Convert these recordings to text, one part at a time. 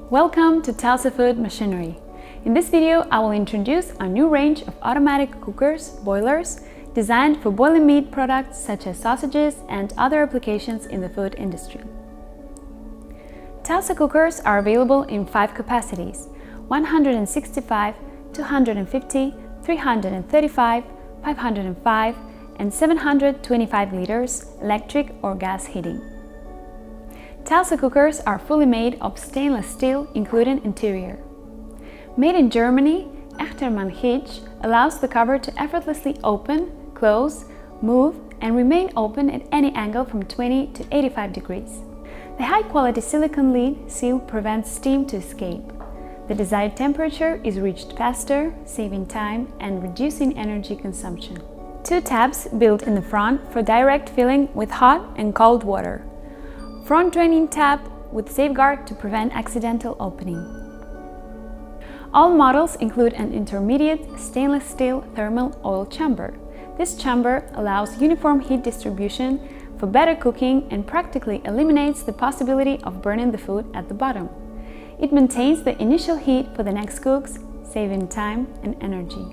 Welcome to Telsa Food Machinery. In this video, I will introduce a new range of automatic cookers, boilers, designed for boiling meat products such as sausages and other applications in the food industry. Telsa cookers are available in 5 capacities: 165, 250, 335, 505, and 725 liters electric or gas heating. Telsa cookers are fully made of stainless steel, including interior. Made in Germany, Achtermann Hitch allows the cover to effortlessly open, close, move, and remain open at any angle from 20 to 85 degrees. The high-quality silicone lid seal prevents steam to escape. The desired temperature is reached faster, saving time and reducing energy consumption. 2 tabs built in the front for direct filling with hot and cold water. Front draining tab with safeguard to prevent accidental opening. All models include an intermediate stainless steel thermal oil chamber. This chamber allows uniform heat distribution for better cooking and practically eliminates the possibility of burning the food at the bottom. It maintains the initial heat for the next cooks, saving time and energy.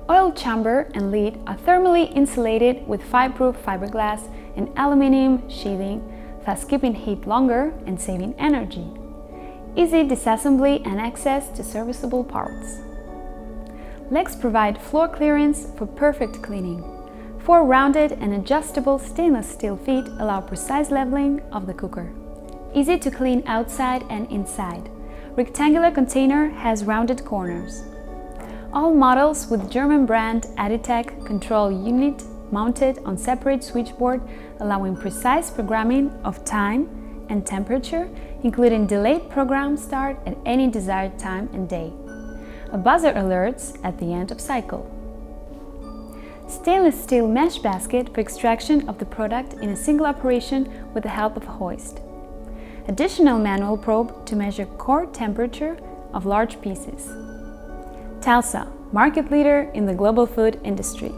Oil chamber and lid are thermally insulated with fireproof fiberglass and aluminum sheathing, thus keeping heat longer and saving energy. Easy disassembly and access to serviceable parts. Legs provide floor clearance for perfect cleaning. 4 rounded and adjustable stainless steel feet allow precise leveling of the cooker. Easy to clean outside and inside. Rectangular container has rounded corners. All models with German brand Aditech control unit mounted on separate switchboard, allowing precise programming of time and temperature, including delayed program start at any desired time and day. A buzzer alerts at the end of cycle. Stainless steel mesh basket for extraction of the product in a single operation with the help of a hoist. Additional manual probe to measure core temperature of large pieces. Telsa, market leader in the global food industry.